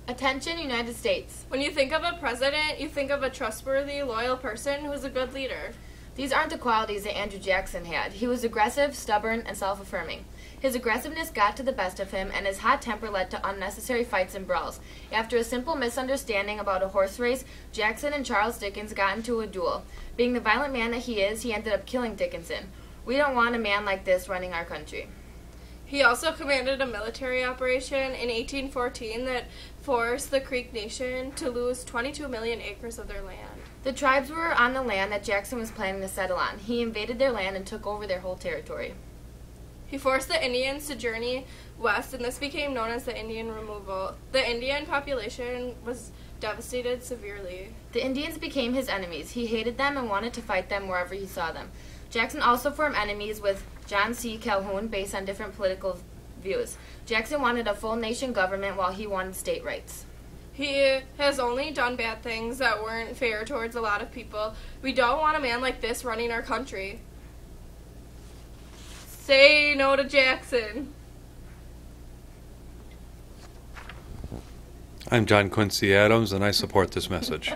Attention, United States. When you think of a president, you think of a trustworthy, loyal person who's a good leader. These aren't the qualities that Andrew Jackson had. He was aggressive, stubborn, and self-affirming. His aggressiveness got to the best of him, and his hot temper led to unnecessary fights and brawls. After a simple misunderstanding about a horse race, Jackson and Charles Dickens got into a duel. Being the violent man that he is, he ended up killing Dickinson. We don't want a man like this running our country. He also commanded a military operation in 1814 that forced the Creek Nation to lose 22 million acres of their land. The tribes were on the land that Jackson was planning to settle on. He invaded their land and took over their whole territory. He forced the Indians to journey west, and this became known as the Indian removal. The Indian population was devastated severely. The Indians became his enemies. He hated them and wanted to fight them wherever he saw them. Jackson also formed enemies with John C. Calhoun based on different political views. Jackson wanted a full nation government while he wanted state rights. He has only done bad things that weren't fair towards a lot of people. We don't want a man like this running our country. Say no to Jackson. I'm John Quincy Adams, and I support this message.